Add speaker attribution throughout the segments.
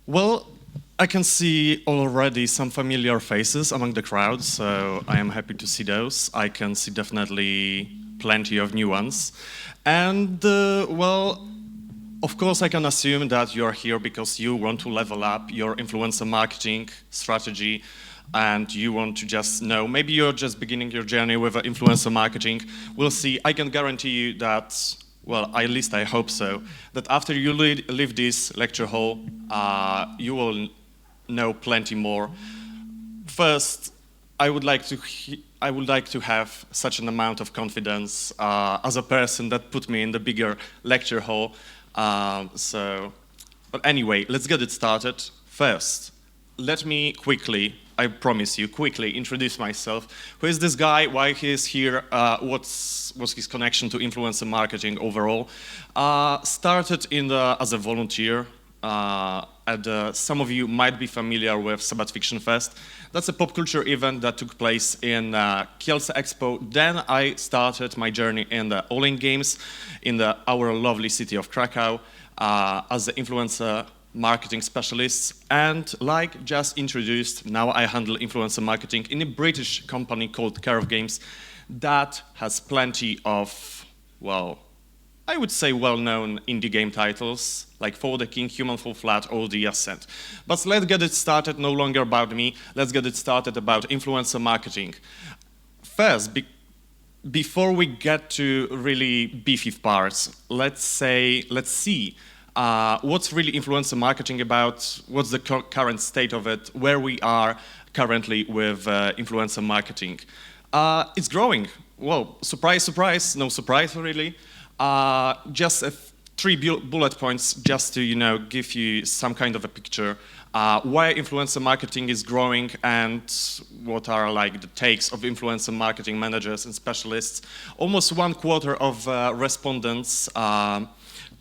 Speaker 1: Well, I can see already some familiar faces among the crowd, so I am happy to see those. I can see definitely plenty of new ones. And, well, of course, I can assume that you're here because you want to level up your influencer marketing strategy and you want to just know, maybe you're just beginning your journey with influencer marketing. We'll see. I can guarantee you that, well, at least I hope so, that after you leave this lecture hall, you will know plenty more. First, I would like to have such an amount of confidence as a person that put me in the bigger lecture hall. But anyway, let's get it started. First, let me quickly, I promise you, quickly introduce myself. Who is this guy? Why he is here? What's his connection to influencer marketing overall? Started as a volunteer. Some of you might be familiar with Sabbath Fiction Fest. That's a pop culture event that took place in Kielce Expo. Then I started my journey in the All-In Games in our lovely city of Krakow as an influencer marketing specialist. And like just introduced, now I handle influencer marketing in a British company called Care of Games that has plenty of, well, I would say well-known indie game titles, like For the King, Human Fall Flat, or The Ascent. But let's get it started, no longer about me, let's get it started about influencer marketing. First, before we get to really beefy parts, let's see what's really influencer marketing about, what's the current state of it, where we are currently with influencer marketing. It's growing. Well, surprise, surprise, no surprise really. Just three bullet points just to give you some kind of a picture why influencer marketing is growing and what are like the takes of influencer marketing managers and specialists. Almost 1/4 of respondents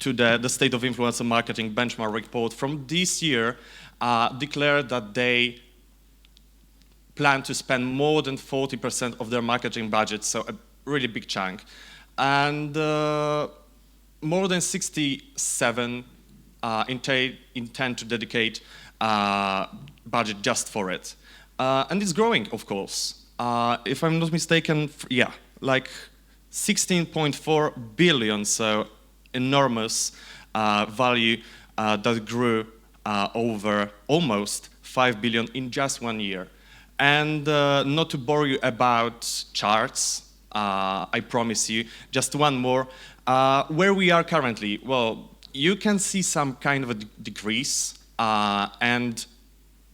Speaker 1: to the State of Influencer Marketing benchmark report from this year declared that they plan to spend more than 40% of their marketing budget, so a really big chunk. And more than 67 intend to dedicate budget just for it. And it's growing, of course. If I'm not mistaken, yeah, like 16.4 billion, so enormous value that grew over almost 5 billion in just 1 year. And not to bore you about charts, I promise you, just one more. Where we are currently, well, you can see some kind of a decrease and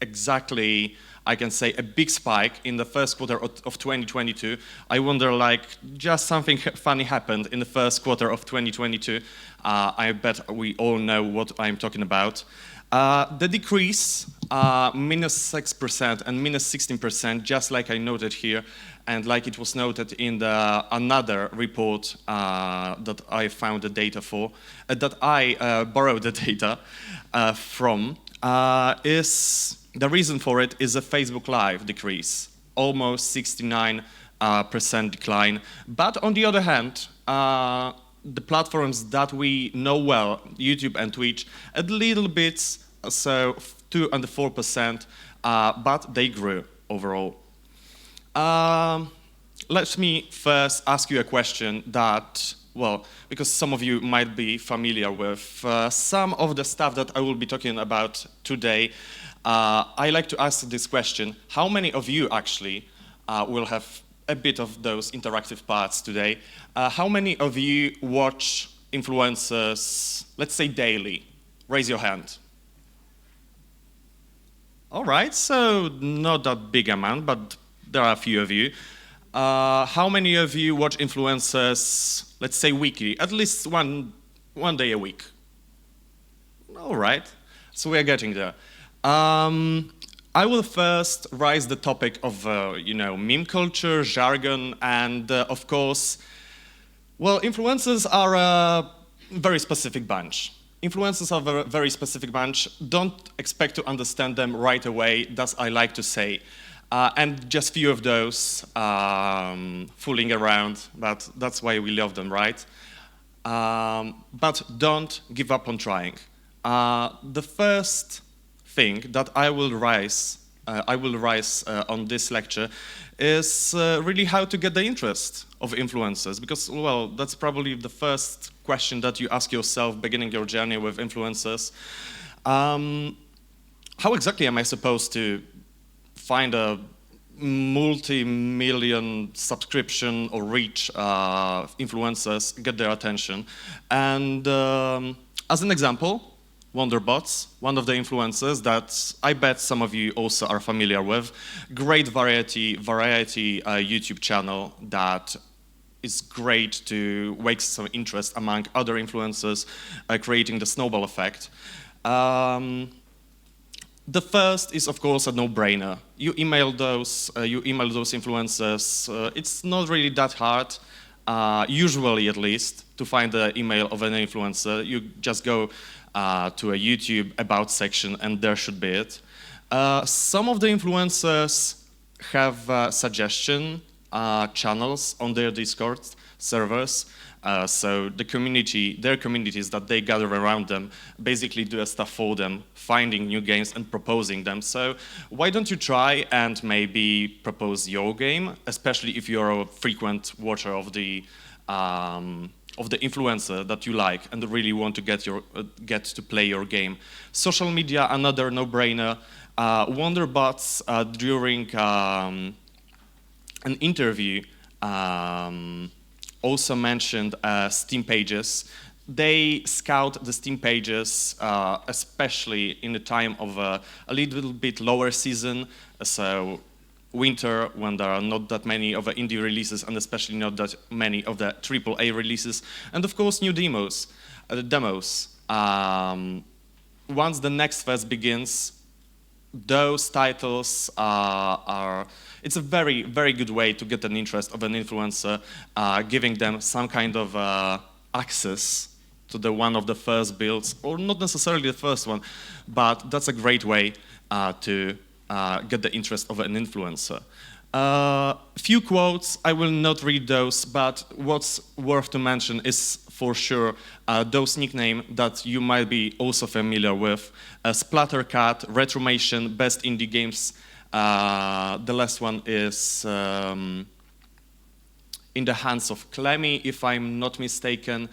Speaker 1: exactly, I can say, a big spike in the first quarter of 2022. I wonder, like, just something funny happened in the first quarter of 2022. I bet we all know what I'm talking about. The decrease, -6% and -16%, just like I noted here, and like it was noted in another report that I found the data for, that I borrowed the data from, is the reason for it is a Facebook Live decrease, almost 69% decline. But on the other hand, the platforms that we know well, YouTube and Twitch, a little bit, so 2 and 4%, but they grew overall. Let me first ask you a question that, well, because some of you might be familiar with some of the stuff that I will be talking about today. I like to ask this question: how many of you actually will have a bit of those interactive parts today? How many of you watch influencers, let's say daily? Raise your hand. All right, so not that big amount, but there are a few of you. How many of you watch influencers, let's say weekly, at least one day a week? All right, so we are getting there. I will first raise the topic of, meme culture, jargon, and of course, well, influencers are a very specific bunch. Influencers are a very specific bunch. Don't expect to understand them right away, that's I like to say. And just few of those fooling around, but that's why we love them, right? But don't give up on trying. The first thing that I will raise on this lecture is really how to get the interest of influencers, because, well, that's probably the first question that you ask yourself beginning your journey with influencers. How exactly am I supposed to find a multi-million subscription or reach influencers, get their attention? And as an example, Wonderbots, one of the influencers that I bet some of you also are familiar with. Great variety YouTube channel that is great to wake some interest among other influencers, creating the snowball effect. The first is, of course, a no-brainer. You email those influencers. It's not really that hard, usually at least, to find the email of an influencer. You just go to a YouTube About section, and there should be it. Some of the influencers have suggestion channels on their Discord servers. So their communities that they gather around them basically do stuff for them, finding new games and proposing them. So why don't you try and maybe propose your game, especially if you're a frequent watcher of the influencer that you like and really want to get to play your game. Social media, another no-brainer. Wonderbots during an interview also mentioned Steam pages. They scout the Steam pages, especially in the time of a little bit lower season, so winter, when there are not that many of the indie releases, and especially not that many of the AAA releases, and of course new demos. Once the next phase begins, those titles it's a very, very good way to get an interest of an influencer, giving them some kind of access to the one of the first builds, or not necessarily the first one, but that's a great way to get the interest of an influencer. Few quotes, I will not read those, but what's worth to mention is for sure those nicknames that you might be also familiar with. Splattercat, Retromation, Best Indie Games. The last one is In the Hands of Clemmy, if I'm not mistaken.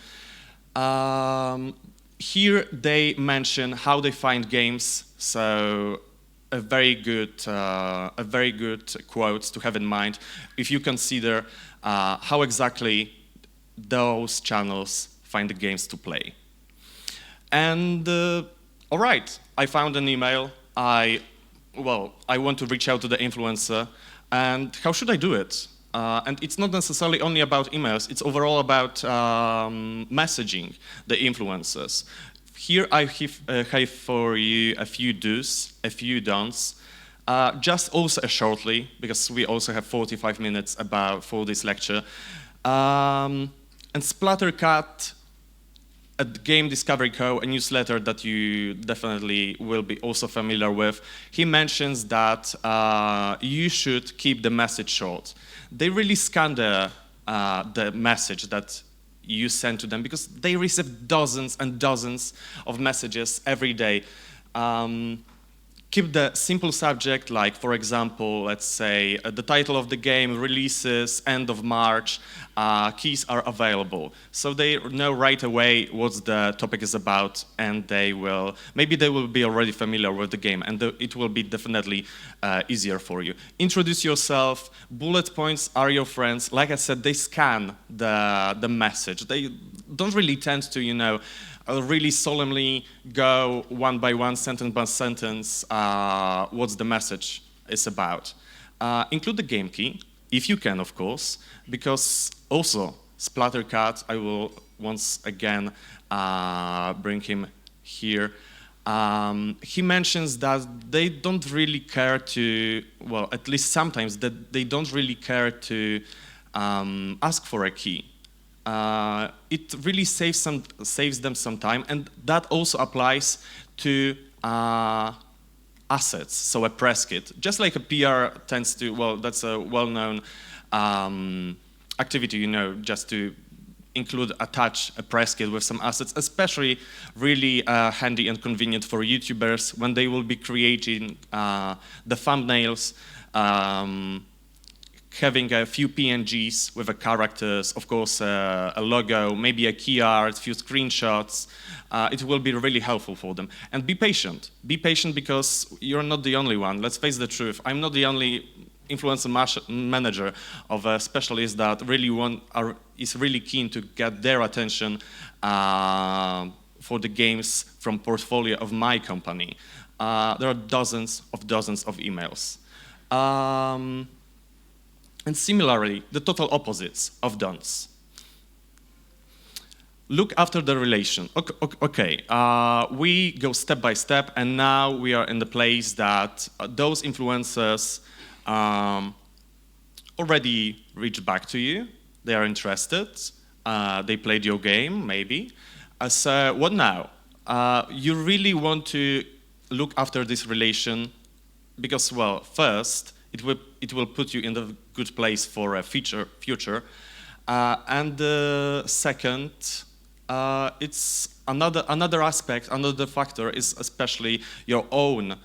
Speaker 1: Here they mention how they find games, so a very good quote to have in mind if you consider how exactly those channels find the games to play. And all right, I found an email. I want to reach out to the influencer, and how should I do it? And it's not necessarily only about emails, it's overall about messaging the influencers. Here I have for you a few do's, a few don'ts. Just also shortly, because we also have 45 minutes for this lecture. And Splattercat at Game Discovery Co., a newsletter that you definitely will be also familiar with, he mentions that you should keep the message short. They really scan the message that you send to them, because they receive dozens and dozens of messages every day. Keep the simple subject, like, for example, let's say the title of the game releases end of March, keys are available. So they know right away what the topic is about, and maybe they will be already familiar with the game, and it will be definitely easier for you. Introduce yourself. Bullet points are your friends. Like I said, they scan the message. They don't really tend to, really solemnly go one by one, sentence by sentence, what's the message is about. Include the game key, if you can, of course, because also Splattercat, I will once again bring him here. He mentions that they don't really care to, well, at least sometimes, that they don't really care to ask for a key. It really saves them some time, and that also applies to assets, so a press kit. Just like a PR tends to, well, that's a well-known activity, just to attach a press kit with some assets, especially really handy and convenient for YouTubers when they will be creating the thumbnails, having a few PNGs with the characters, of course, a logo, maybe a key art, few screenshots. It will be really helpful for them. And be patient. Be patient because you're not the only one. Let's face the truth. I'm not the only influencer manager of a specialist that really is really keen to get their attention for the games from portfolio of my company. There are dozens of emails. And similarly, the total opposites of don'ts. Look after the relation. Okay, we go step by step, and now we are in the place that those influencers already reached back to you. They are interested. They played your game, maybe. So what now? You really want to look after this relation because, well, first, it will put you in the good place for a future. And second, it's another aspect, another factor is especially your own,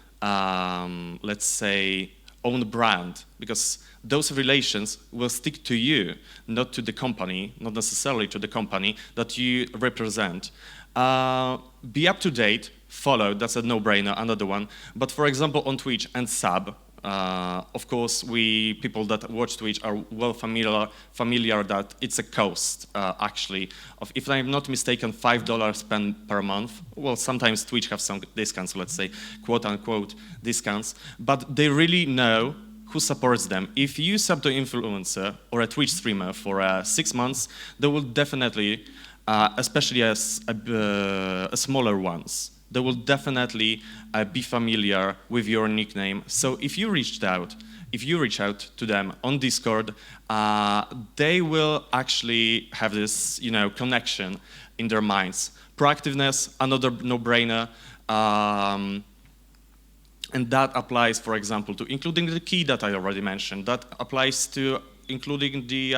Speaker 1: let's say, own brand, because those relations will stick to you, not to the company, not necessarily to the company that you represent. Be up to date, follow, that's a no-brainer, another one. But for example, on Twitch and sub, of course, people that watch Twitch are well familiar that it's a cost, actually, of, if I'm not mistaken, $5 spent per month. Well, sometimes Twitch have some discounts, let's say, quote-unquote discounts, but they really know who supports them. If you sub to influencer or a Twitch streamer for 6 months, they will definitely, especially as smaller ones, they will definitely be familiar with your nickname. So if you reach out to them on Discord, they will actually have this, connection in their minds. Proactiveness, another no-brainer, and that applies, for example, to including the key that I already mentioned. That applies to including the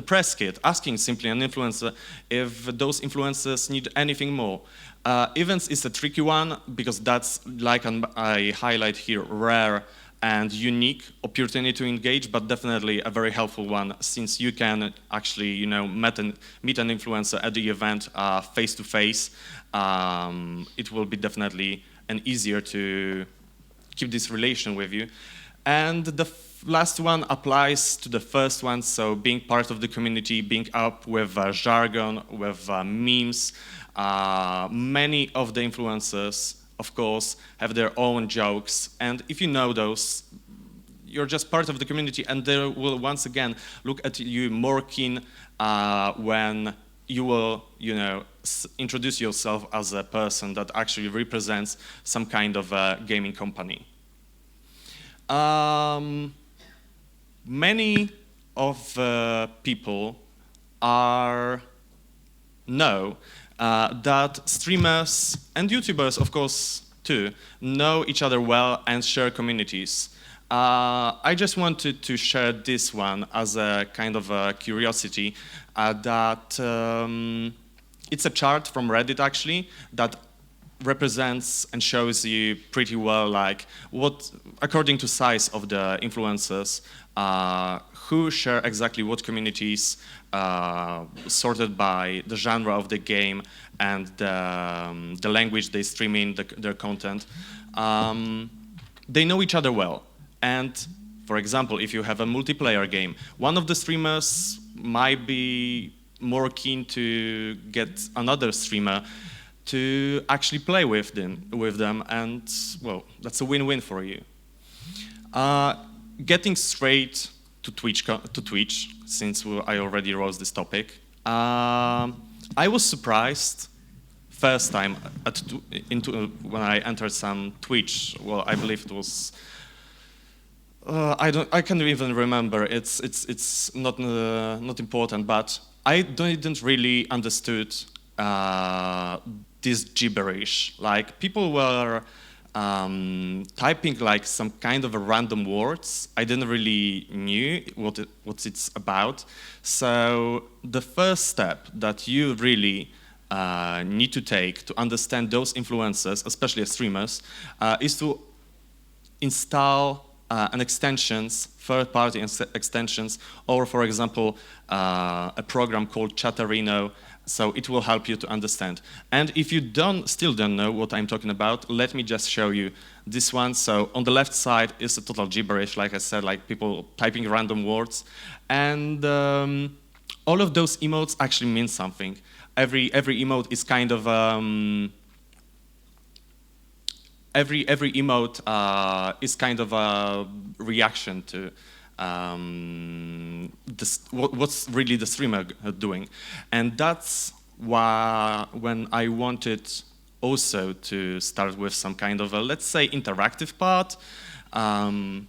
Speaker 1: press kit, asking simply an influencer if those influencers need anything more. Events is a tricky one because that's, like I highlight here, rare and unique opportunity to engage, but definitely a very helpful one since you can actually, meet an influencer at the event face to face. It will be definitely easier to keep this relation with you. And the last one applies to the first one, so being part of the community, being up with jargon, with memes. Many of the influencers, of course, have their own jokes, and if you know those, you're just part of the community, and they will once again look at you more keen when you will, introduce yourself as a person that actually represents some kind of a gaming company. Many of people know that streamers and YouTubers, of course, too, know each other well and share communities. I just wanted to share this one as a kind of a curiosity that it's a chart from Reddit, actually, that represents and shows you pretty well, like, what, according to size of the influencers, who share exactly what communities, sorted by the genre of the game and the language they stream in their content. They know each other well. And, for example, if you have a multiplayer game, one of the streamers might be more keen to get another streamer to actually play with them, and, well, that's a win-win for you. Getting straight to Twitch, since I already rose this topic, I was surprised first time when I entered some Twitch. Well, I believe it was. I can't even remember. It's not important, but I didn't really understood this gibberish. Like, people were typing like some kind of a random words. I didn't really knew what it's about. So the first step that you really need to take to understand those influencers, especially as streamers, is to install an extensions, third-party extensions, or for example, a program called Chatterino. So it will help you to understand. And if you still don't know what I'm talking about, let me just show you this one. So on the left side is a total gibberish, like I said, like people typing random words. And all of those emotes actually mean something. Every emote is kind of every emote is kind of a reaction to what's really the streamer doing. And that's why when I wanted also to start with some kind of a, let's say, interactive part, and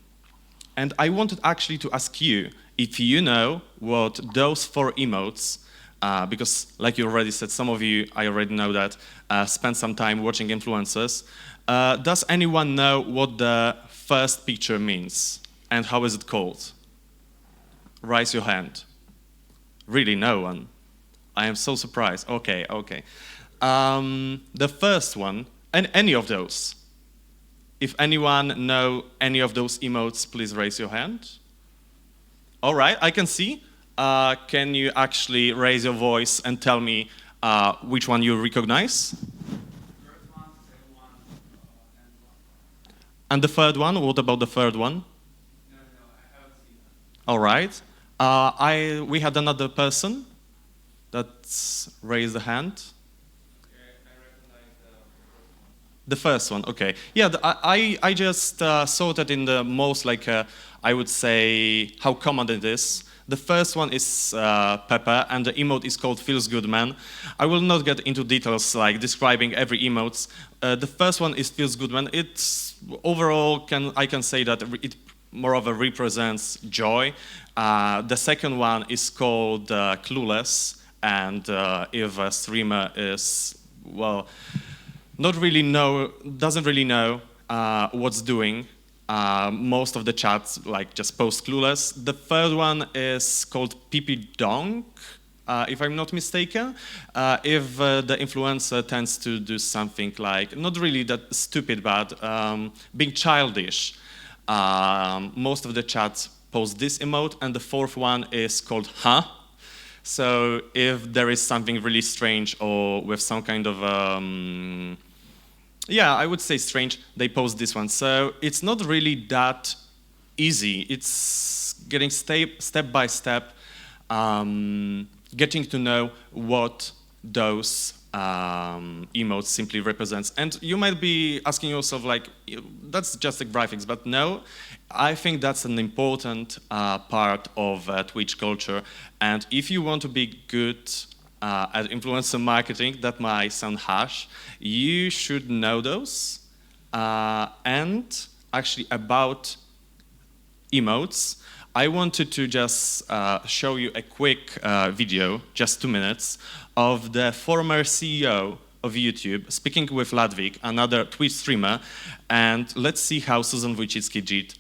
Speaker 1: I wanted actually to ask you if you know what those 4 emotes, because like you already said, some of you, I already know that, spend some time watching influencers. Does anyone know what the first picture means? And how is it called? Raise your hand. Really, no one? I am so surprised. Okay. The first one, and any of those. If anyone know any of those emotes, please raise your hand. All right, I can see. Can you actually raise your voice and tell me which one you recognize?
Speaker 2: First one, second one, and one.
Speaker 1: And the third one? What about the third one?
Speaker 2: No, I haven't seen that.
Speaker 1: All right. We had another person that raised a hand.
Speaker 2: Okay, I recognize
Speaker 1: The first one, okay. Yeah, I just saw that in the most, like, I would say, how common it is. The first one is Pepper, and the emote is called Feels Good Man. I will not get into details, like describing every emote. The first one is Feels Good Man. It's overall, I can say that it more of a represents joy. The second one is called Clueless, and if a streamer is, well, doesn't really know what's doing. Most of the chats like just post Clueless. The third one is called Pippi Donk, if I'm not mistaken. If the influencer tends to do something like, not really that stupid, but being childish, most of the chats post this emote. And the fourth one is called Huh. So if there is something really strange or with some kind of yeah, I would say strange, they post this one. So it's not really that easy. It's getting step by step, getting to know what those emotes simply represents. And you might be asking yourself, like, that's just the graphics, but no, I think that's an important part of Twitch culture. And if you want to be good at influencer marketing, that might sound harsh, you should know those. And actually about emotes, I wanted to just show you a quick video, just 2 minutes, of the former CEO of YouTube speaking with Ludwig, another Twitch streamer, and let's see how Susan Wojcicki did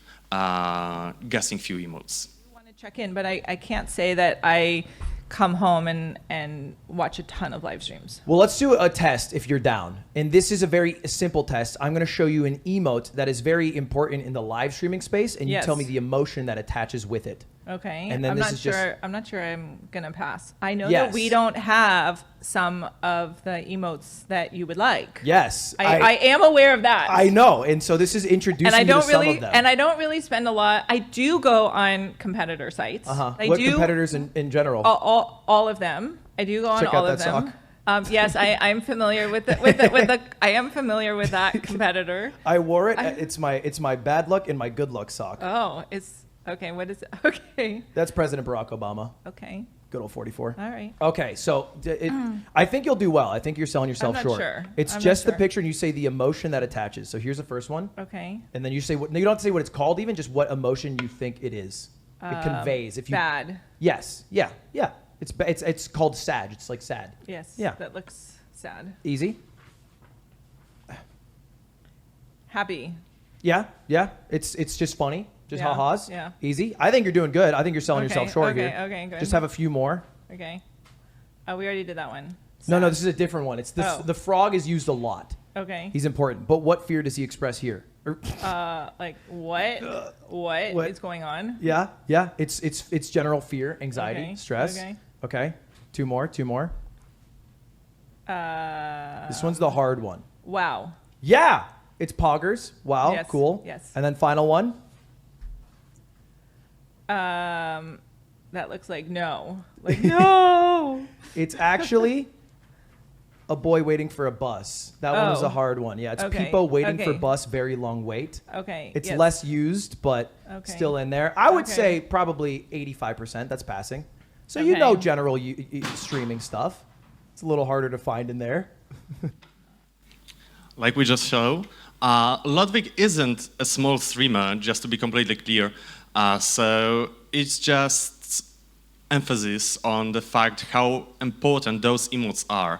Speaker 1: guessing few emotes.
Speaker 3: I want to check in, but I can't say that I come home and watch a ton of live streams.
Speaker 4: Well, let's do a test if you're down. And this is a very simple test. I'm going to show you an emote that is very important in the live streaming space, and you
Speaker 3: Yes.
Speaker 4: tell me the emotion that attaches with it.
Speaker 3: Okay.
Speaker 4: And then
Speaker 3: I'm
Speaker 4: this
Speaker 3: not
Speaker 4: is
Speaker 3: sure.
Speaker 4: just-
Speaker 3: I'm not sure I'm gonna pass. I know
Speaker 4: Yes.
Speaker 3: that we don't have some of the emotes that you would like.
Speaker 4: Yes.
Speaker 3: I am aware of that.
Speaker 4: I know. And so this is introducing
Speaker 3: and I
Speaker 4: you
Speaker 3: don't
Speaker 4: to some
Speaker 3: really
Speaker 4: of them.
Speaker 3: and I don't really spend a lot. I do go on competitor sites. I
Speaker 4: What
Speaker 3: do
Speaker 4: competitors in general?
Speaker 3: all of them. I do go on
Speaker 4: Check
Speaker 3: all
Speaker 4: out
Speaker 3: of
Speaker 4: that
Speaker 3: them.
Speaker 4: sock.
Speaker 3: Yes, I'm familiar with I am familiar with that competitor.
Speaker 4: I wore it. It's my bad luck and my good luck sock.
Speaker 3: Oh, it's okay. What is it? Okay.
Speaker 4: That's President Barack Obama.
Speaker 3: Okay.
Speaker 4: Good old 44.
Speaker 3: All right.
Speaker 4: Okay, so I think you'll do well. I think you're selling yourself
Speaker 3: not
Speaker 4: short.
Speaker 3: sure.
Speaker 4: It's
Speaker 3: I'm not
Speaker 4: just the
Speaker 3: sure.
Speaker 4: picture, and you say the emotion that attaches. So here's the first one,
Speaker 3: Okay.
Speaker 4: and then you say what. No, you don't have to say what it's called, even just what emotion you think it is. It conveys. If you
Speaker 3: Bad.
Speaker 4: Yes. Yeah. Yeah. It's called sad. It's like sad.
Speaker 3: Yes.
Speaker 4: Yeah.
Speaker 3: That looks sad.
Speaker 4: Easy.
Speaker 3: Happy.
Speaker 4: Yeah, yeah. It's just funny. Just
Speaker 3: Yeah,
Speaker 4: ha-has.
Speaker 3: yeah.
Speaker 4: Easy. I think you're doing good. I think you're selling
Speaker 3: Okay,
Speaker 4: yourself short
Speaker 3: okay,
Speaker 4: here.
Speaker 3: okay, good.
Speaker 4: Just have a few more.
Speaker 3: Okay. Oh, we already did that one.
Speaker 4: No, this is a different one. It's this.
Speaker 3: Oh.
Speaker 4: The frog is used a lot.
Speaker 3: Okay.
Speaker 4: He's important. But what fear does he express here?
Speaker 3: Like what? What is going on?
Speaker 4: Yeah, yeah. It's general fear, anxiety,
Speaker 3: Okay,
Speaker 4: stress.
Speaker 3: okay.
Speaker 4: Okay. Two more. This one's the hard one.
Speaker 3: Wow.
Speaker 4: Yeah. It's poggers. Wow.
Speaker 3: Yes,
Speaker 4: Cool.
Speaker 3: yes.
Speaker 4: And then final one.
Speaker 3: That looks like no. Like no.
Speaker 4: It's actually a boy waiting for a bus. That one was
Speaker 3: Oh.
Speaker 4: a hard one. Yeah, it's
Speaker 3: Okay,
Speaker 4: people waiting for
Speaker 3: okay.
Speaker 4: bus, very long wait.
Speaker 3: Okay.
Speaker 4: It's
Speaker 3: yes.
Speaker 4: less used, but
Speaker 3: Okay.
Speaker 4: still in there. I would
Speaker 3: Okay.
Speaker 4: say probably 85%. That's passing. So you
Speaker 3: Okay.
Speaker 4: know general streaming stuff. It's a little harder to find in there.
Speaker 1: Like we just show, Ludwig isn't a small streamer, just to be completely clear. So it's just emphasis on the fact how important those emotes are.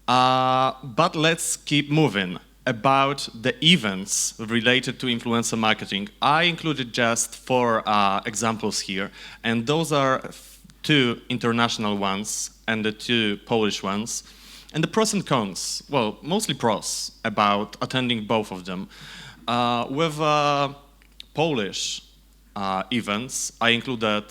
Speaker 1: But let's keep moving. About the events related to influencer marketing, I included just 4 examples here, and those are 2 international ones and the 2 Polish ones. And the pros and cons, well, mostly pros about attending both of them. With Polish events, I included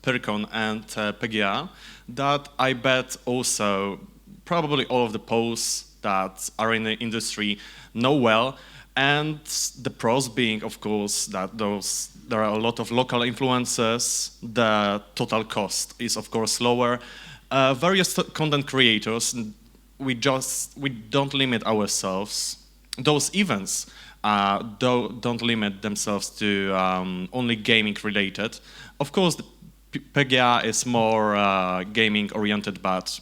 Speaker 1: Pyrkon and PGA, that I bet also probably all of the Poles that are in the industry know well. And the pros being, of course, that there are a lot of local influencers, the total cost is, of course, lower. Various content creators, we don't limit ourselves. Those events don't limit themselves to only gaming related. Of course, the PGA is more gaming oriented, but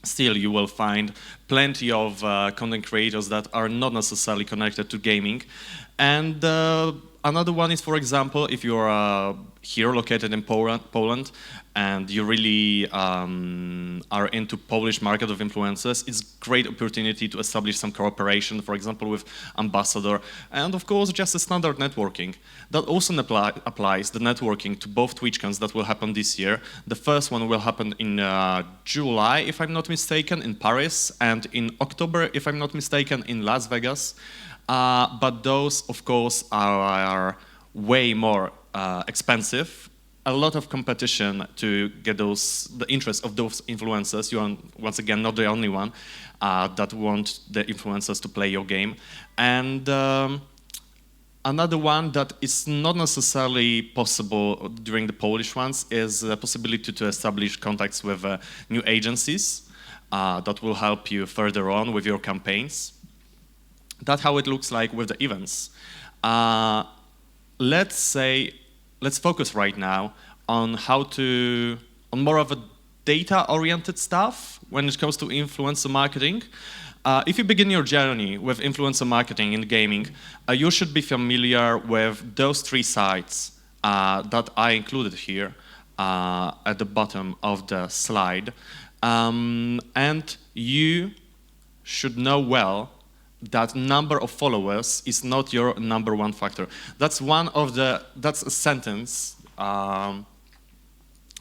Speaker 1: still you will find plenty of content creators that are not necessarily connected to gaming. And another one is, for example, if you're here located in Poland and you really are into Polish market of influencers, it's a great opportunity to establish some cooperation, for example, with Ambassador, and of course just a standard networking. That also applies the networking to both TwitchCons that will happen this year. The first one will happen in July, if I'm not mistaken, in Paris, and in October, if I'm not mistaken, in Las Vegas. But those, of course, are way more expensive. A lot of competition to get the interest of those influencers. You are, once again, not the only one that want the influencers to play your game. And another one that is not necessarily possible during the Polish ones is the possibility to establish contacts with new agencies that will help you further on with your campaigns. That's how it looks like with the events. Let's focus right now on on more of a data-oriented stuff when it comes to influencer marketing. If you begin your journey with influencer marketing in gaming, you should be familiar with those 3 sites that I included here at the bottom of the slide. And you should know well that number of followers is not your number 1 factor. That's a sentence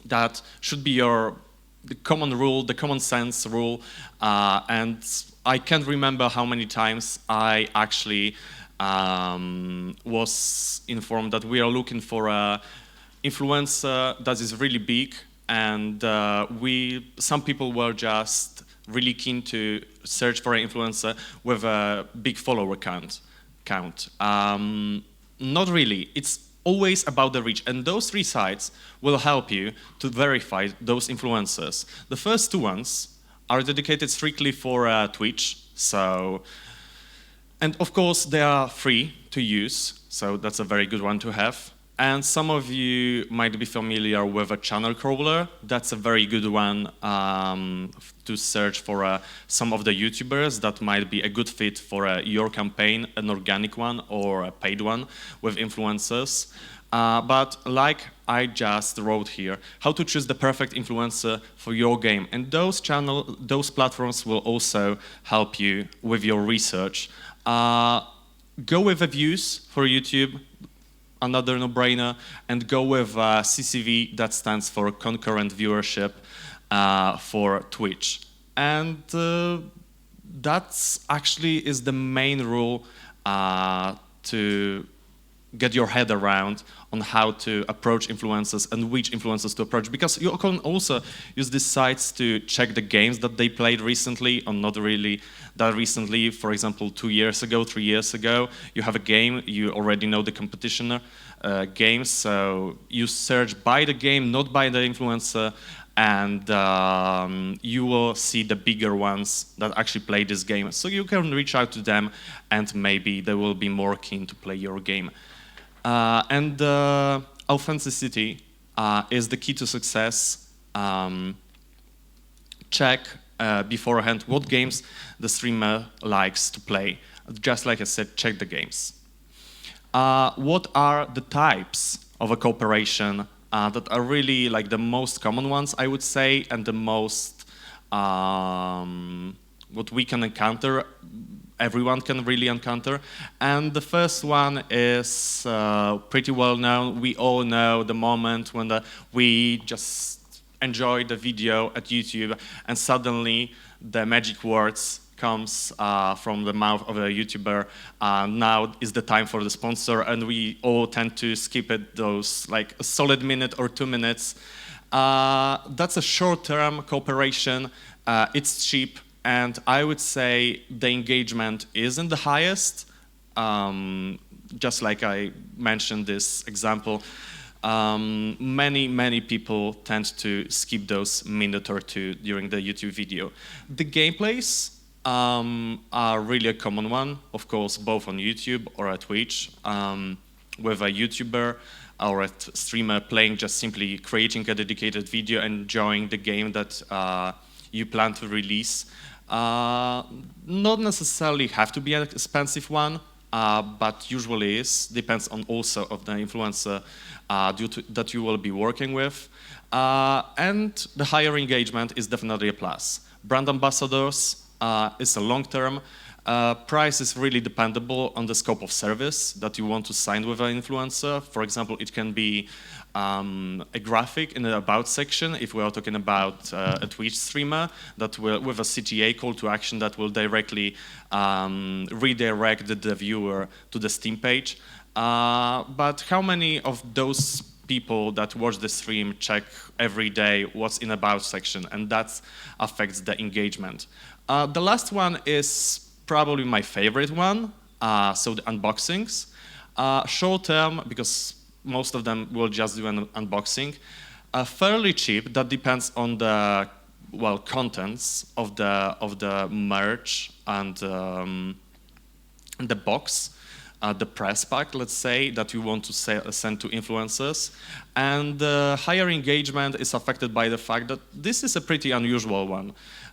Speaker 1: that should be the common rule, the common sense rule, and I can't remember how many times I actually was informed that we are looking for a influencer that is really big, and some people were just really keen to search for an influencer with a big follower count. Not really. It's always about the reach, and those 3 sites will help you to verify those influencers. The first 2 ones are dedicated strictly for Twitch, and of course they are free to use, so that's a very good one to have. And some of you might be familiar with a channel crawler. That's a very good one to search for some of the YouTubers that might be a good fit for your campaign, an organic one or a paid one with influencers. But like I just wrote here, how to choose the perfect influencer for your game. And those platforms will also help you with your research. go with the views for YouTube, another no-brainer, and go with CCV, that stands for concurrent viewership for Twitch. And that's actually is the main rule to get your head around on how to approach influencers and which influencers to approach, because you can also use these sites to check the games that they played recently or not really that recently. For example, 2 years ago, 3 years ago, you have a game, you already know the competition games, so you search by the game, not by the influencer, and you will see the bigger ones that actually play this game. So you can reach out to them and maybe they will be more keen to play your game. And authenticity is the key to success. Check beforehand what games the streamer likes to play. Just like I said, check the games. What are the types of a cooperation that are really like the most common ones, I would say, and the most what we can encounter, everyone can really encounter. And the first one is pretty well known. We all know the moment when we just enjoy the video at YouTube and suddenly the magic words comes from the mouth of a YouTuber. Now is the time for the sponsor, and we all tend to skip it, those like a solid minute or 2 minutes. That's a short-term cooperation. It's cheap, and I would say the engagement isn't the highest. Just like I mentioned this example, many people tend to skip those minute or two during the YouTube video. The gameplays are really a common one, of course, both on YouTube or at Twitch, with a YouTuber or a streamer playing, just simply creating a dedicated video, enjoying the game that you plan to release. Not necessarily have to be an expensive one, but usually is, depends on also of the influencer that you will be working with. And the higher engagement is definitely a plus. Brand ambassadors is a long-term. Price is really dependable on the scope of service that you want to sign with an influencer. For example, it can be a graphic in the About section, if we are talking about a Twitch streamer, that will, with a CTA, call to action, that will directly redirect the viewer to the Steam page. But how many of those people that watch the stream check every day what's in About section? And that affects the engagement. The last one is probably my favorite one, so the unboxings. Short term, because most of them will just do an unboxing. Fairly cheap, that depends on the contents of the merch and the box, the press pack, let's say, that you want to send to influencers. And higher engagement is affected by the fact that this is a pretty unusual one.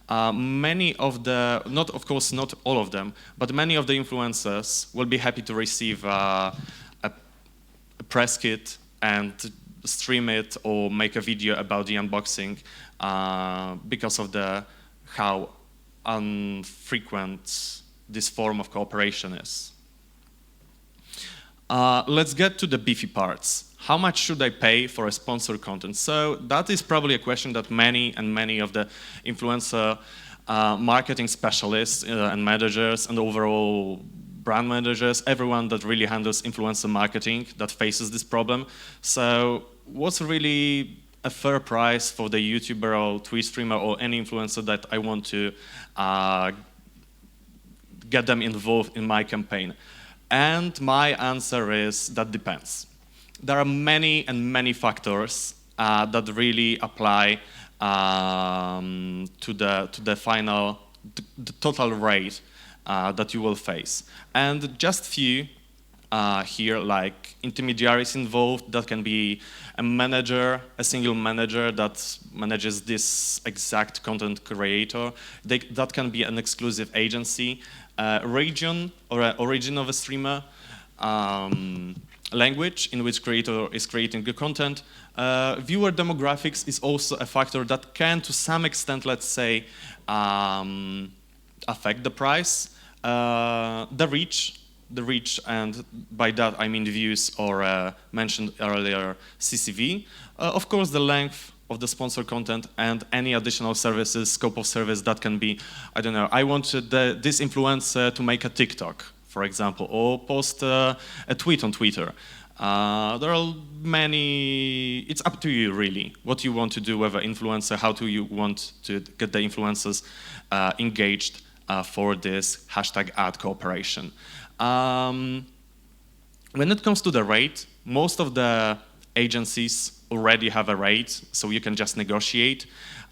Speaker 1: Many of the, of course not all of them, but many of the influencers will be happy to receive a press kit and stream it or make a video about the unboxing because of how infrequent this form of cooperation is. Let's get to the beefy parts. How much should I pay for a sponsored content? So that is probably a question that many of the influencer marketing specialists and managers and overall brand managers, everyone that really handles influencer marketing, that faces this problem. So what's really a fair price for the YouTuber or Twitch streamer or any influencer that I want to get them involved in my campaign? And my answer is that depends. There are many factors that really apply to the final, the total rate that you will face. And just few here, like intermediaries involved. That can be a manager, a single manager that manages this exact content creator. That can be an exclusive agency, region or origin of a streamer, language in which creator is creating the content. Viewer demographics is also a factor that can, to some extent, let's say, affect the price. The reach the reach, and by that I mean the views or mentioned earlier CCV. Of course, the length of the sponsor content and any additional services, scope of service that can be, I don't know, I wanted this influencer to make a TikTok, for example, or post a tweet on Twitter. There are many, it's up to you really, what you want to do with an influencer, how do you want to get the influencers engaged for this hashtag ad cooperation. When it comes to the rate, most of the agencies already have a rate, so you can just negotiate.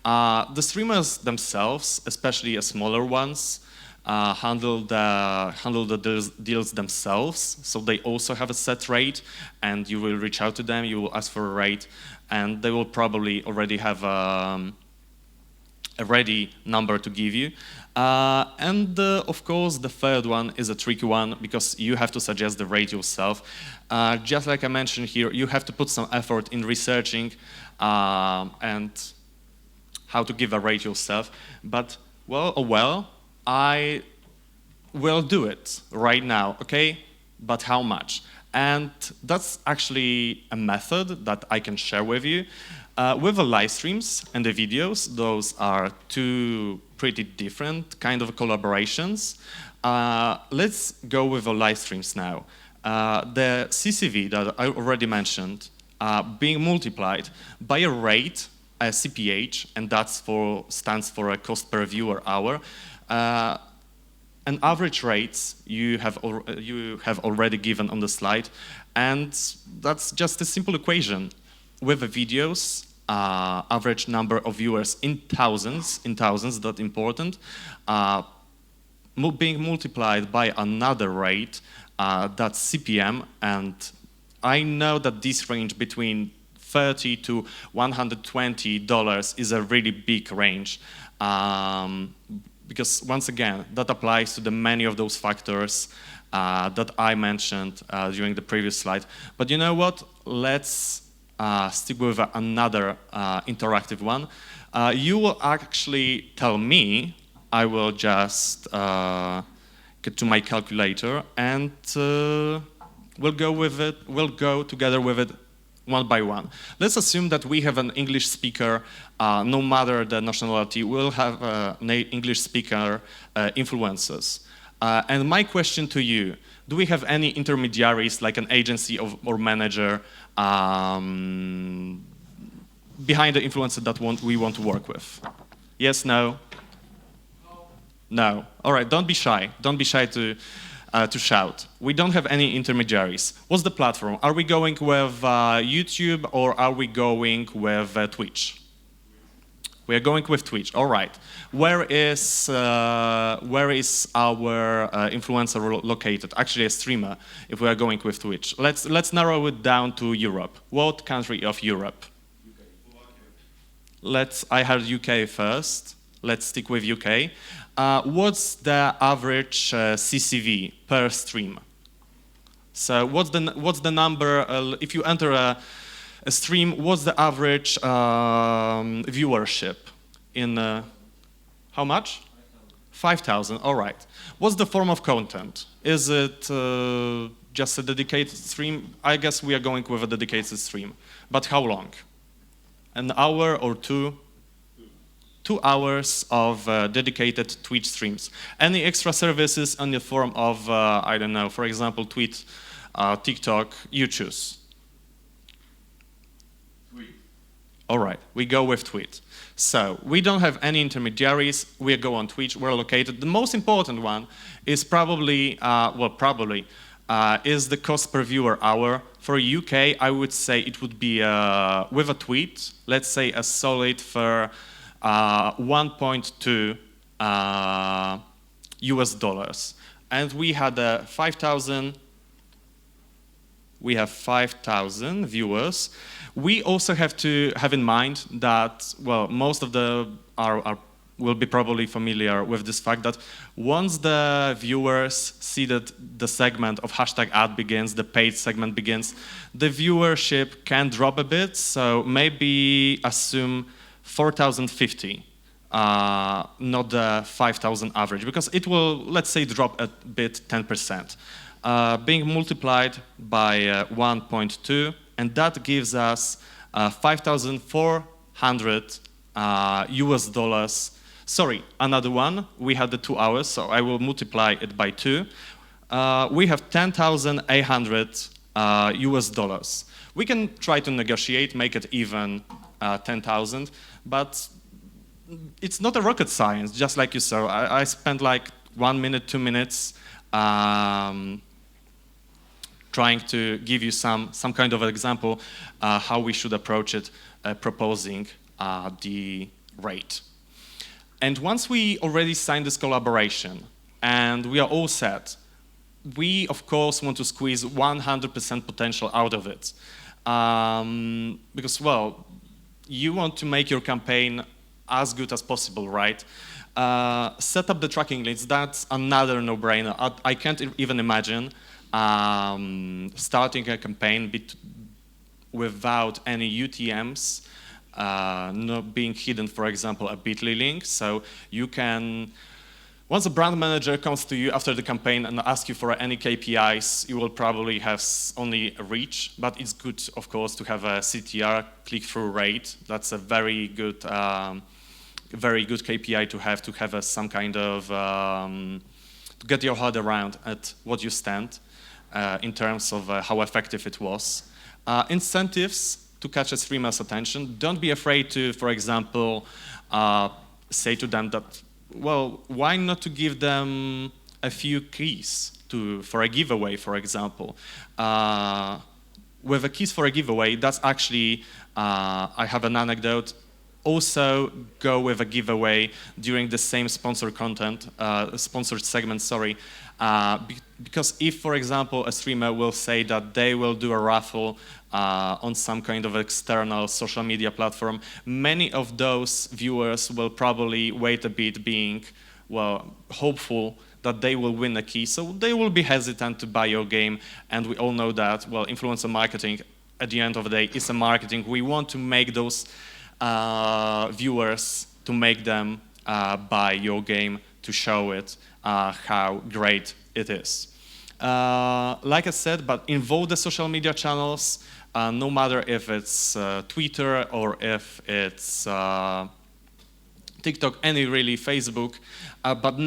Speaker 1: The streamers themselves, especially smaller ones, handle the deals themselves, so they also have a set rate, and you will reach out to them, you will ask for a rate, and they will probably already have a ready number to give you. Of course, the third one is a tricky one because you have to suggest the rate yourself. Just like I mentioned here, you have to put some effort in researching and how to give a rate yourself. But, well, I will do it right now, okay? But how much? And that's actually a method that I can share with you. With the live streams and the videos, those are two pretty different kind of collaborations. Let's go with the live streams now. The CCV that I already mentioned being multiplied by a rate, a CPH, and that stands for a cost per viewer hour. And average rates you have already given on the slide, and that's just a simple equation. With the videos, average number of viewers in thousands, that's important, being multiplied by another rate, that's CPM, and I know that this range between $30 to $120 is a really big range, because once again, that applies to the many of those factors that I mentioned during the previous slide. But you know what? Let's stick with another interactive one. You will actually tell me, I will just get to my calculator and we'll go with it, we'll go together with it one by one. Let's assume that we have an English speaker, no matter the nationality, we'll have an English speaker influencers. And my question to you, do we have any intermediaries like an agency or manager behind the influencer that we want to work with? Yes, no? No. All right, don't be shy. Don't be shy to shout. We don't have any intermediaries. What's the platform? Are we going with YouTube or are we going with Twitch? We are going with Twitch. All right. Where is our influencer located? Actually, a streamer. If we are going with Twitch, let's narrow it down to Europe. What country of Europe? UK. I heard UK first. Let's stick with UK. What's the average CCV per stream? So what's the number if you enter a stream? What's the average viewership in how much? 5,000. All right. What's the form of content? Is it just a dedicated stream? I guess we are going with a dedicated stream. But how long? An hour or two? 2 hours of dedicated Twitch streams. Any extra services in the form of, I don't know, for example, Tweet, TikTok, you choose. Tweet. All right, we go with Tweet. So we don't have any intermediaries. We go on Twitch. We're located. The most important one is probably, is the cost per viewer hour. For UK, I would say it would be with a tweet. Let's say a solid for 1.2 US dollars, and we had 5,000. We have 5,000 viewers. We also have to have in mind that, well, most of will be probably familiar with this fact that once the viewers see that the segment of hashtag ad begins, the paid segment begins, the viewership can drop a bit. So maybe assume 4,050, not the 5,000 average, because it will, let's say, drop a bit, 10%. being multiplied by 1.2, and that gives us 5,400 US dollars. Sorry, another one. We had the 2 hours, so I will multiply it by 2. We have 10,800 US dollars. We can try to negotiate, make it even 10,000, but it's not a rocket science, just like you saw. I spent like 1 minute, 2 minutes trying to give you some kind of example how we should approach it, proposing the rate. And once we already signed this collaboration and we are all set, we of course want to squeeze 100% potential out of it. Because, well, you want to make your campaign as good as possible, right? Set up the tracking leads, that's another no-brainer. I can't even imagine starting a campaign without any UTMs, not being hidden, for example, a bit.ly link. So you can, once a brand manager comes to you after the campaign and asks you for any KPIs, you will probably have only a reach, but it's good, of course, to have a CTR, click-through rate. That's a very good KPI to have some kind of, to get your head around at what you stand in terms of how effective it was. Incentives to catch a streamer's attention. Don't be afraid to, for example, say to them that, well, why not to give them a few keys for a giveaway, for example. With a keys for a giveaway, that's actually, I have an anecdote. Also go with a giveaway during the same sponsored segment, sorry. Because if, for example, a streamer will say that they will do a raffle on some kind of external social media platform, many of those viewers will probably wait a bit, being, well, hopeful that they will win a key, so they will be hesitant to buy your game, and we all know that, well, influencer marketing, at the end of the day, is a marketing. We want to make those viewers, to make them buy your game, to show it how great it is. Like I said, but involve the social media channels, no matter if it's Twitter or if it's TikTok, any really, Facebook, but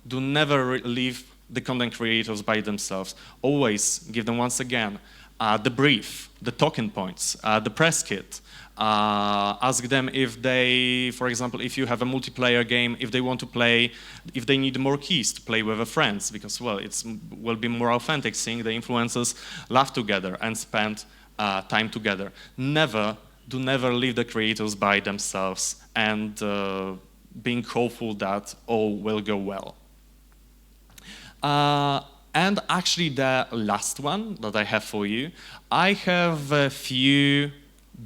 Speaker 1: do never leave the content creators by themselves. Always give them, once again, the brief, the talking points, the press kit. Ask them if they, for example, if you have a multiplayer game, if they want to play, if they need more keys to play with their friends, because, well, it will be more authentic seeing the influencers laugh together and spend time together. Do never leave the creators by themselves, and being hopeful that all will go well. And actually the last one that I have for you, I have a few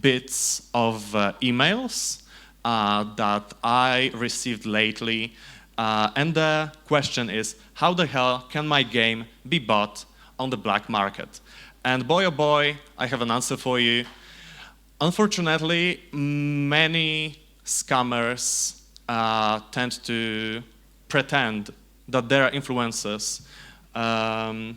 Speaker 1: bits of emails that I received lately, and the question is, how the hell can my game be bought on the black market? And boy oh boy, I have an answer for you. Unfortunately, many scammers tend to pretend that they are influencers. And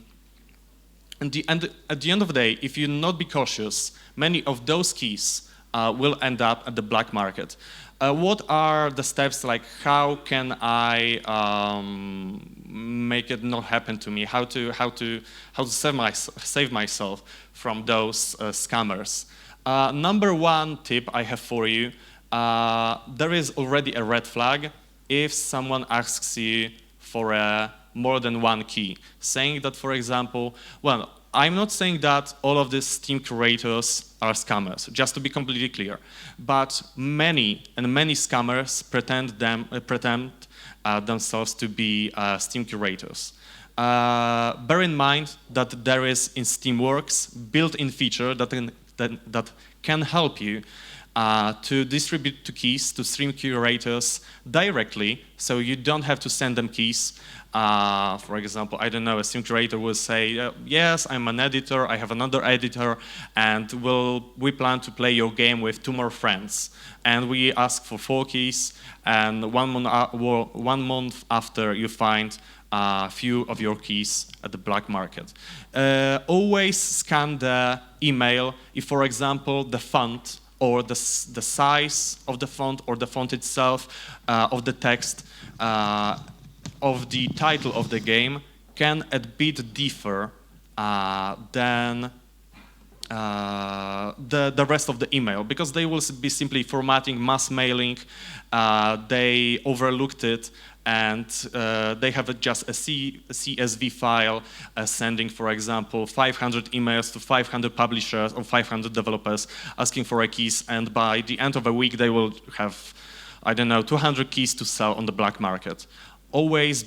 Speaker 1: at the end of the day, if you not be cautious, many of those keys will end up at the black market. What are the steps, like how can I make it not happen to me? How to save myself from those scammers? Number one tip I have for you: there is already a red flag if someone asks you for more than one key, saying that, for example, well, I'm not saying that all of these Steam curators are scammers, just to be completely clear, but many scammers pretend themselves to be Steam curators. Bear in mind that there is in Steamworks built-in feature that can help you to distribute keys to Steam curators directly, so you don't have to send them keys. For example, I don't know, a Steam curator will say, yes, I'm an editor, I have another editor, and we plan to play your game with 2 more friends. And we ask for 4 keys, and 1 month after you find a few of your keys at the black market. Always scan the email if, for example, the font or the size of the font or the font itself of the text of the title of the game can a bit differ than the rest of the email, because they will be simply formatting mass mailing. They overlooked it, and they have just a CSV file sending, for example, 500 emails to 500 publishers or 500 developers asking for a keys, and by the end of a week they will have, I don't know, 200 keys to sell on the black market. Always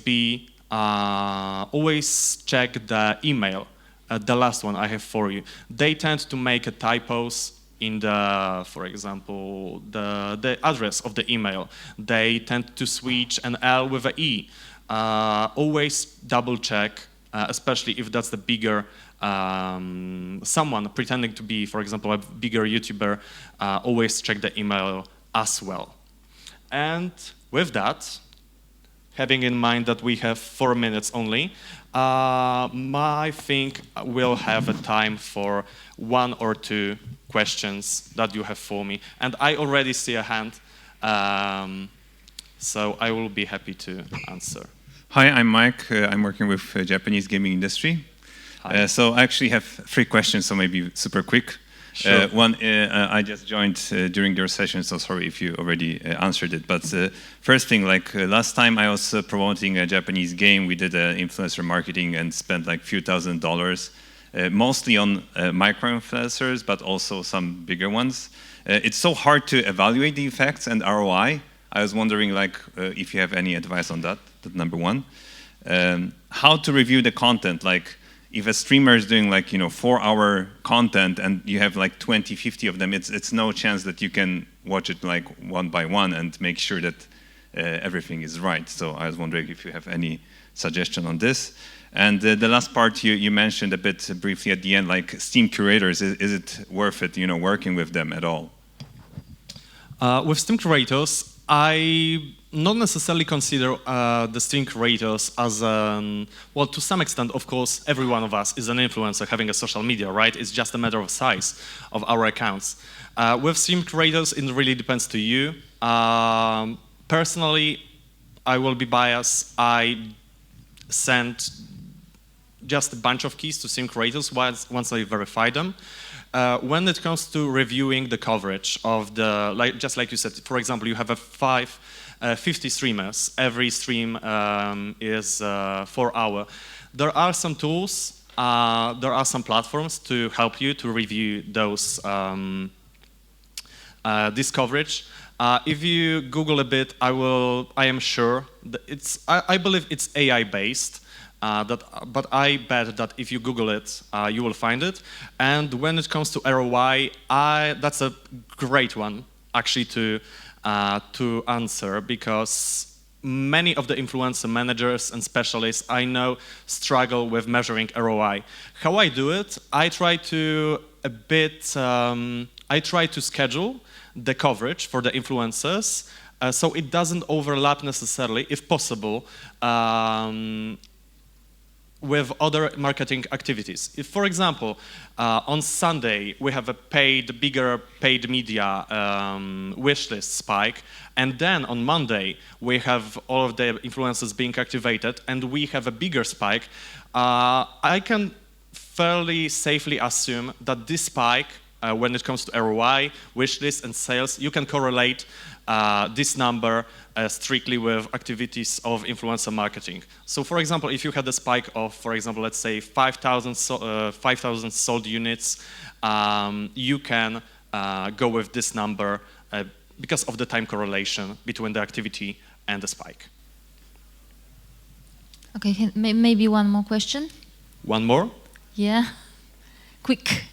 Speaker 1: check the email. The last one I have for you. They tend to make typos in the, for example, the address of the email. They tend to switch an L with an E. Always double check, especially if that's the bigger, someone pretending to be, for example, a bigger YouTuber. Always check the email as well. And with that, having in mind that we have 4 minutes only, I think we'll have a time for 1 or 2 questions that you have for me. And I already see a hand, so I will be happy to answer.
Speaker 5: Hi, I'm Mike. I'm working with Japanese gaming industry. So I actually have 3 questions, so maybe super quick.
Speaker 1: Sure.
Speaker 5: One, I just joined during your session, so sorry if you already answered it. But first thing, like last time I was promoting a Japanese game, we did influencer marketing and spent like few $1,000s, mostly on micro-influencers, but also some bigger ones. It's so hard to evaluate the effects and ROI. I was wondering like if you have any advice on that, that's number one. How to review the content, like if a streamer is doing like, 4-hour content and you have like 20, 50 of them, it's no chance that you can watch it like one by one and make sure that everything is right. So I was wondering if you have any suggestion on this. And the last part you mentioned a bit briefly at the end, like Steam curators, is it worth it, working with them at all?
Speaker 1: With Steam curators, I not necessarily consider the Steam creators as well, to some extent, of course, every one of us is an influencer having a social media, right? It's just a matter of size of our accounts. With Steam creators, it really depends to you. Personally, I will be biased. I send just a bunch of keys to Steam creators once I verify them. When it comes to reviewing the coverage of the, just like you said, for example, you have 50 streamers. Every stream is 4 hours. There are some tools, there are some platforms to help you to review those this coverage. If you Google a bit, I am sure that I believe it's AI based. But I bet that if you Google it, you will find it. And when it comes to ROI, that's a great one actually to answer, because many of the influencer managers and specialists I know struggle with measuring ROI. How I do it? I try to schedule the coverage for the influencers so it doesn't overlap necessarily, if possible, with other marketing activities. If, for example, on Sunday we have a bigger paid media wishlist spike, and then on Monday we have all of the influencers being activated, and we have a bigger spike, I can fairly safely assume that this spike, when it comes to ROI, wishlist, and sales, you can correlate this number strictly with activities of influencer marketing. So, for example, if you had a spike of, for example, let's say 5,000 sold units, you can go with this number because of the time correlation between the activity and the spike.
Speaker 6: Okay, maybe one more question?
Speaker 1: One more?
Speaker 6: Yeah, quick.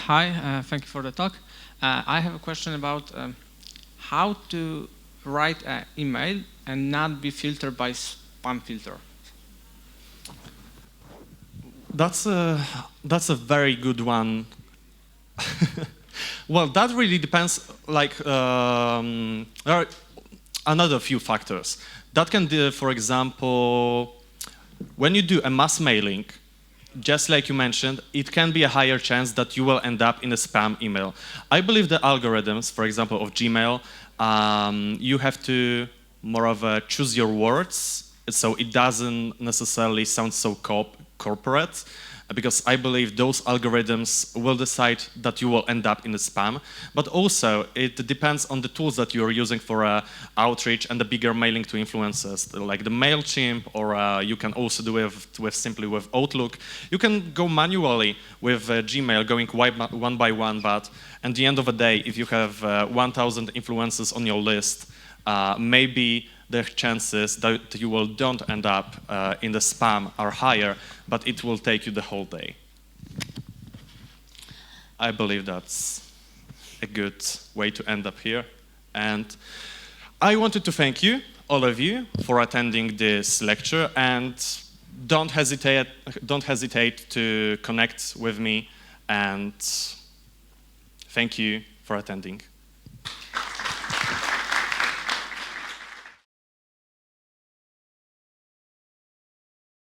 Speaker 2: Hi, thank you for the talk. I have a question about how to write an email and not be filtered by spam filter.
Speaker 1: That's a very good one. Well, that really depends. Like there are another few factors that can do. For example, when you do a mass mailing, just like you mentioned, it can be a higher chance that you will end up in a spam email. I believe the algorithms, for example, of Gmail, you have to more of choose your words, so it doesn't necessarily sound so corporate, because I believe those algorithms will decide that you will end up in the spam. But also, it depends on the tools that you're using for outreach and the bigger mailing to influencers, like the MailChimp, or you can also do it simply with Outlook. You can go manually with Gmail, going one by one, but at the end of the day, if you have 1,000 influencers on your list, maybe the chances that you don't end up in the spam are higher, but it will take you the whole day. I believe that's a good way to end up here. And I wanted to thank you, all of you, for attending this lecture, and don't hesitate to connect with me, and thank you for attending.